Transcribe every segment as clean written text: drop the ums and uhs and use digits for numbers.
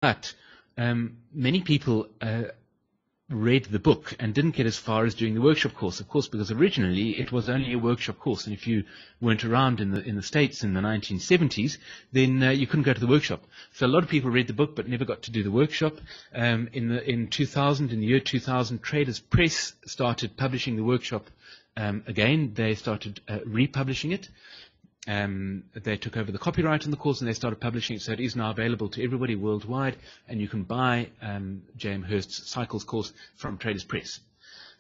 But many people read the book and didn't get as far as doing the workshop course, of course, because originally it was only a workshop course, and if you weren't around in the States in the 1970s, then you couldn't go to the workshop. So a lot of people read the book but never got to do the workshop. In the year 2000, Traders Press started publishing the workshop again. They started republishing it. They took over the copyright on the course and they started publishing it, so it is now available to everybody worldwide, and you can buy J.M. Hurst's Cycles course from Traders Press.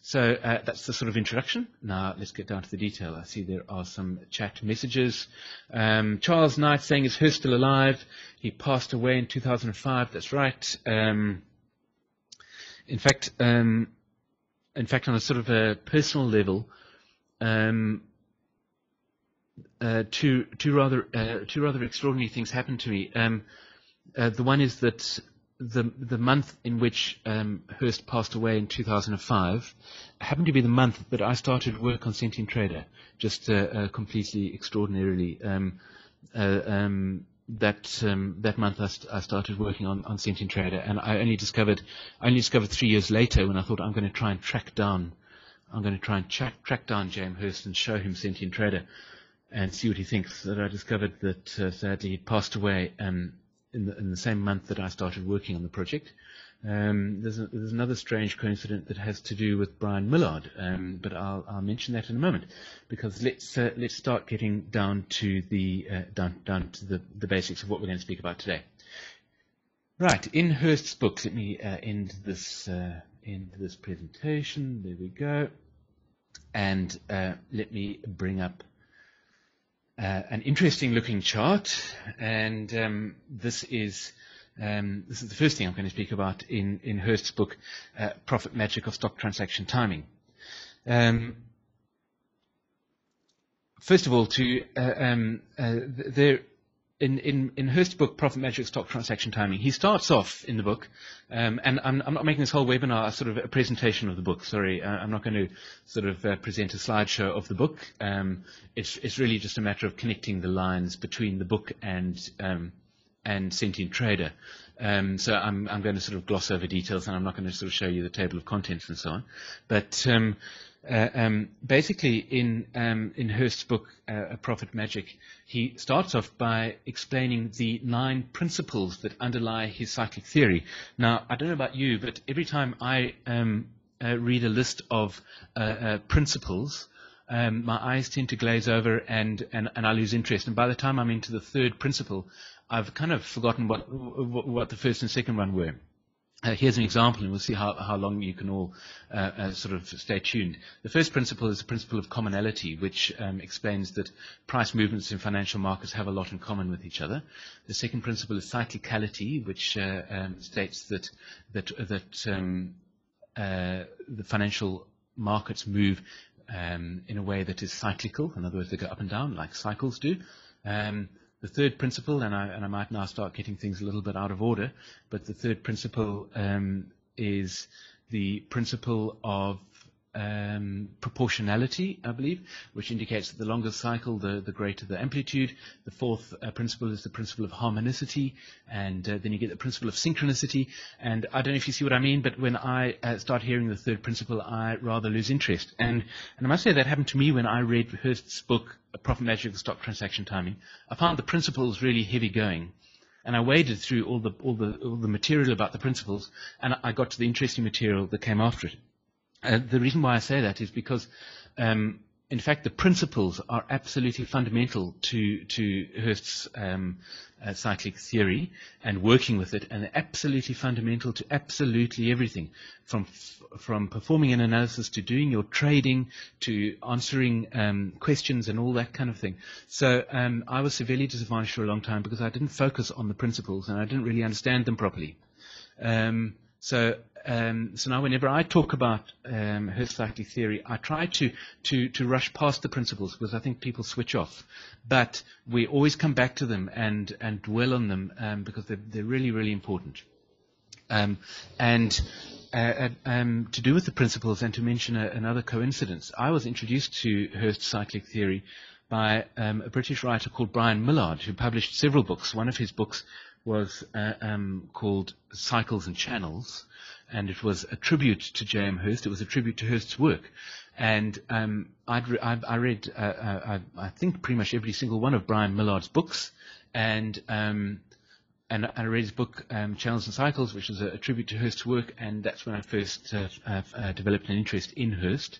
So that's the sort of introduction. Now let's get down to the detail. I see there are some chat messages. Charles Knight saying, is Hurst still alive? He passed away in 2005. That's right. In fact, on a sort of a personal level, two rather extraordinary things happened to me. The one is that the month in which Hurst passed away in 2005 happened to be the month that I started work on Sentient Trader, just completely extraordinarily. That month I started working on Sentient Trader, and I only discovered 3 years later, when I thought I'm going to try and track down J.M. Hurst and show him Sentient Trader and see what he thinks, that I discovered that sadly he passed away in the same month that I started working on the project. There's another strange coincidence that has to do with Brian Millard, but I'll mention that in a moment, because let's start getting down to the basics of what we're going to speak about today. Right, in Hurst's book, let me end this presentation. There we go, and let me bring up an interesting looking chart, and this is the first thing I'm going to speak about in Hurst's book, Profit Magic of Stock Transaction Timing. First of all, in Hurst's book, Profit Magic of Stock Transaction Timing, he starts off in the book, and I'm not making this whole webinar sort of a presentation of the book. Sorry, I'm not going to sort of present a slideshow of the book. It's really just a matter of connecting the lines between the book and Sentient Trader. So I'm going to sort of gloss over details, and I'm not going to sort of show you the table of contents and so on. But basically, in Hurst's book, Profit Magic, he starts off by explaining the 9 principles that underlie his cyclic theory. Now, I don't know about you, but every time I read a list of principles, my eyes tend to glaze over and I lose interest. And by the time I'm into the 3rd principle, I've kind of forgotten what the first and second one were. Here's an example, and we'll see how long you can all sort of stay tuned. The first principle is the principle of commonality, which explains that price movements in financial markets have a lot in common with each other. The second principle is cyclicality, which states that the financial markets move in a way that is cyclical. In other words, they go up and down like cycles do. The third principle, and I might now start getting things a little bit out of order, but the third principle is the principle of proportionality, I believe, which indicates that the longer the cycle, the greater the amplitude. The fourth principle is the principle of harmonicity, and then you get the principle of synchronicity. And I don't know if you see what I mean, but when I start hearing the third principle, I rather lose interest. And I must say that happened to me when I read Hurst's book, Profit Magic of Stock Transaction Timing. I found the principles really heavy going. And I waded through all the material about the principles, and I got to the interesting material that came after it. The reason why I say that is because, in fact, the principles are absolutely fundamental to Hurst's cyclic theory and working with it, and they're absolutely fundamental to absolutely everything, from performing an analysis to doing your trading to answering questions and all that kind of thing. So I was severely disadvantaged for a long time because I didn't focus on the principles and I didn't really understand them properly. So now whenever I talk about Hurst's cyclic theory, I try to rush past the principles because I think people switch off. But we always come back to them and dwell on them because they're really, really important. To do with the principles and to mention another coincidence, I was introduced to Hurst's cyclic theory by a British writer called Brian Millard, who published several books. One of his books was called Cycles and Channels, and it was a tribute to J.M. Hurst. It was a tribute to Hurst's work. And I read, I think, pretty much every single one of Brian Millard's books, and I read his book, Channels and Cycles, which is a tribute to Hurst's work, and that's when I first developed an interest in Hurst.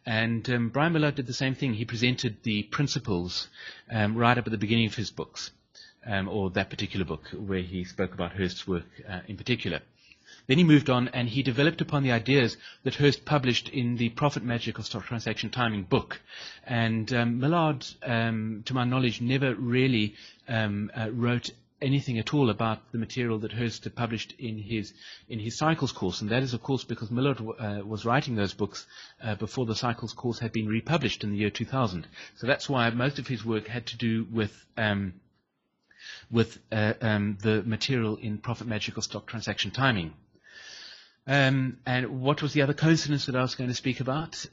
And Brian Millard did the same thing. He presented the principles right up at the beginning of his books, or that particular book, where he spoke about Hurst's work in particular. Then he moved on and he developed upon the ideas that Hurst published in the Profit Magic of Stock Transaction Timing book. And Millard, to my knowledge, never really wrote anything at all about the material that Hurst had published in his Cycles course, and that is, of course, because Millard was writing those books before the Cycles course had been republished in the year 2000. So that's why most of his work had to do with the material in Profit Magic or Stock Transaction Timing. And what was the other coincidence that I was going to speak about?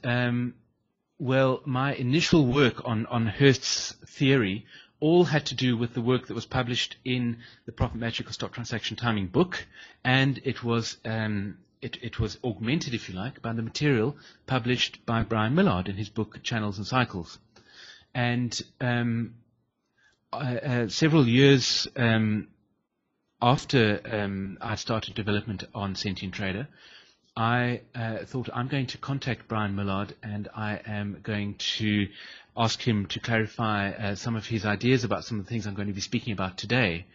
Well, my initial work on Hurst's theory all had to do with the work that was published in the Profit Magic or Stock Transaction Timing book, and it was augmented, if you like, by the material published by Brian Millard in his book Channels and Cycles. And several years after I started development on Sentient Trader, I thought, I'm going to contact Brian Millard and I am going to ask him to clarify some of his ideas about some of the things I'm going to be speaking about today.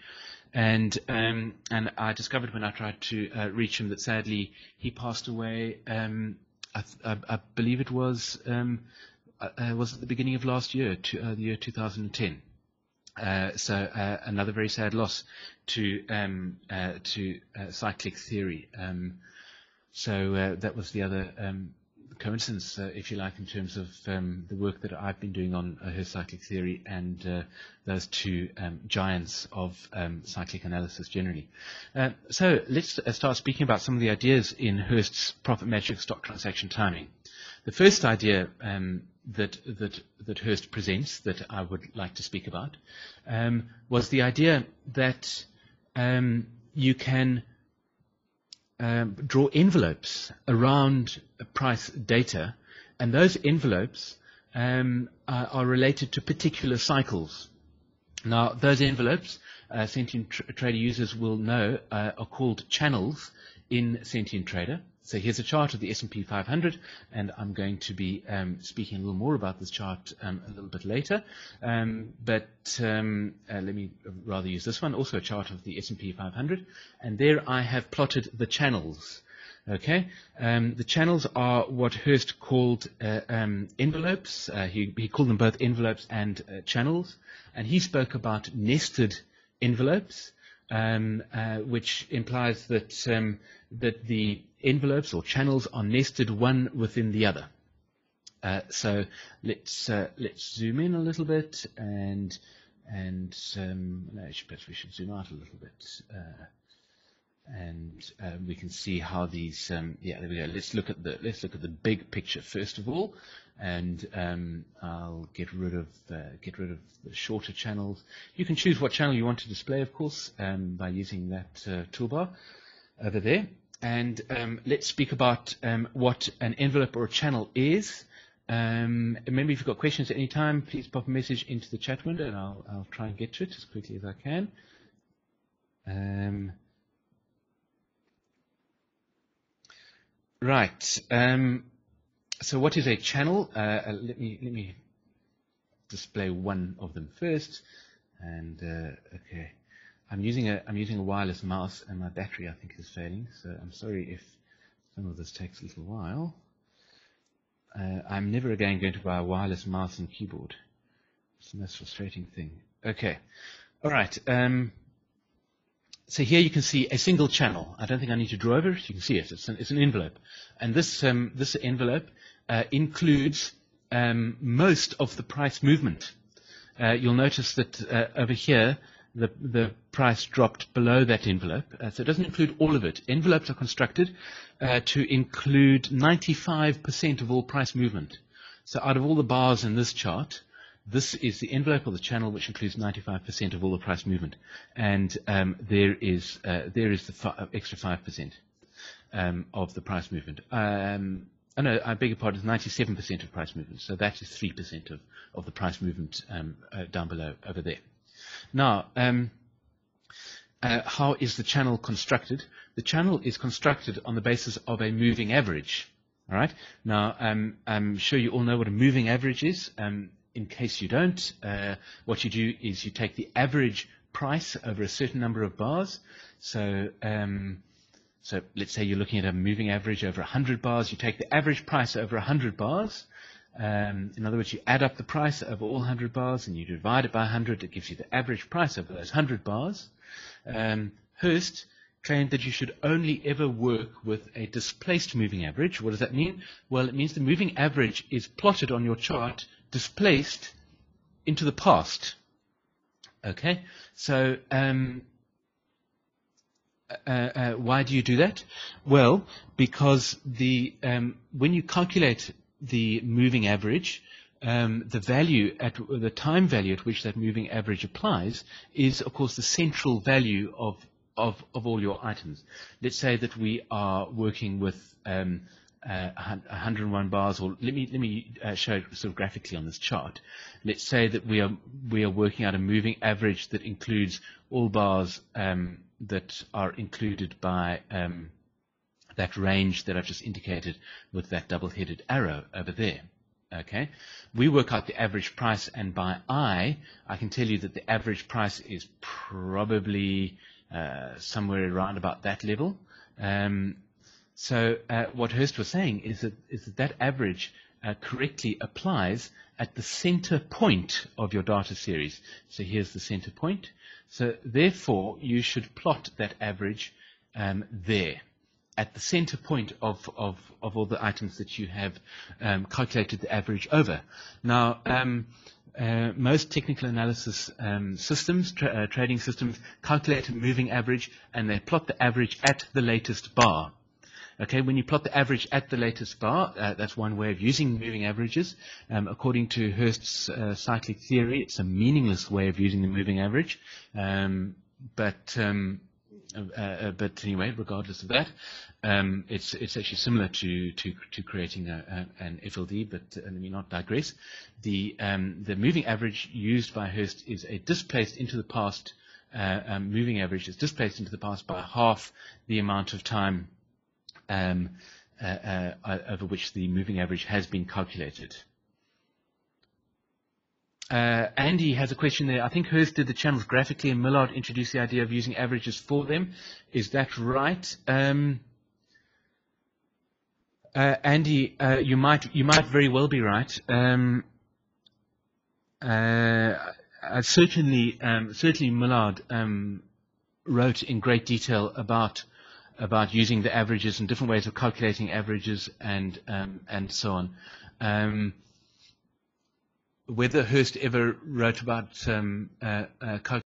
And I discovered when I tried to reach him that sadly he passed away. I believe it was at the beginning of last year, the year 2010. So another very sad loss to cyclic theory. So that was the other coincidence, if you like, in terms of the work that I've been doing on Hurst cyclic theory and those two giants of cyclic analysis generally. So let's start speaking about some of the ideas in Hurst's Profit Magic Stock Transaction Timing. The first idea that Hurst presents that I would like to speak about was the idea that you can draw envelopes around price data, and those envelopes are related to particular cycles. Now, those envelopes, Sentient Trader users will know, are called channels in Sentient Trader. So here's a chart of the S&P 500, and I'm going to be speaking a little more about this chart a little bit later. But let me rather use this one, also a chart of the S&P 500. And there I have plotted the channels. Okay, the channels are what Hurst called envelopes. He called them both envelopes and channels. And he spoke about nested envelopes, which implies that that the envelopes or channels are nested one within the other. So let's zoom in a little bit, and perhaps we should zoom out a little bit, and we can see how these. Yeah, there we go. Let's look at the big picture first of all, and I'll get rid of the shorter channels. You can choose what channel you want to display, of course, by using that toolbar over there. And let's speak about what an envelope or a channel is. Remember, if you've got questions at any time, please pop a message into the chat window, and I'll try and get to it as quickly as I can. Right. So what is a channel? Let me display one of them first. And okay. I'm using a wireless mouse, and my battery, I think, is failing, so I'm sorry if some of this takes a little while. I'm never again going to buy a wireless mouse and keyboard. It's the most frustrating thing. Okay, all right. So here you can see a single channel. I don't think I need to draw over it. You can see it. It's an envelope, and this envelope includes most of the price movement. You'll notice that over here, the price dropped below that envelope, so it doesn't include all of it. Envelopes are constructed to include 95% of all price movement. So out of all the bars in this chart, this is the envelope or the channel which includes 95% of all the price movement, and there is the extra 5% of the price movement. Oh no, I beg your pardon, 97% of price movement. So that is 3% of the price movement down below over there. Now, how is the channel constructed? The channel is constructed on the basis of a moving average. All right. Now, I'm sure you all know what a moving average is. In case you don't, what you do is you take the average price over a certain number of bars. So let's say you're looking at a moving average over 100 bars. You take the average price over 100 bars. In other words, you add up the price over all 100 bars and you divide it by 100. It gives you the average price over those 100 bars. Hurst claimed that you should only ever work with a displaced moving average. What does that mean? Well, it means the moving average is plotted on your chart, displaced into the past. Okay, so why do you do that? Well, because when you calculate the moving average, the time value at which that moving average applies is, of course, the central value of all your items. Let's say that we are working with 101 bars, or let me show it sort of graphically on this chart. Let's say that we are working out a moving average that includes all bars that are included by that range that I've just indicated with that double-headed arrow over there. Okay, we work out the average price, and by I can tell you that the average price is probably somewhere around about that level. So what Hurst was saying is that average correctly applies at the center point of your data series. So here's the center point. So therefore, you should plot that average there, at the center point of all the items that you have calculated the average over. Now, most technical analysis systems, trading systems, calculate a moving average, and they plot the average at the latest bar. Okay, when you plot the average at the latest bar, that's one way of using moving averages. According to Hurst's cyclic theory, it's a meaningless way of using the moving average. But anyway, regardless of that, it's actually similar to creating an FLD. But let me not digress. The moving average used by Hurst is a displaced into the past moving average. Is displaced into the past by half the amount of time over which the moving average has been calculated. Andy has a question there. I think Hurst did the channels graphically and Millard introduced the idea of using averages for them. Is that right? Andy, you might very well be right. Certainly Millard wrote in great detail about using the averages and different ways of calculating averages and so on. Whether Hurst ever wrote about calculating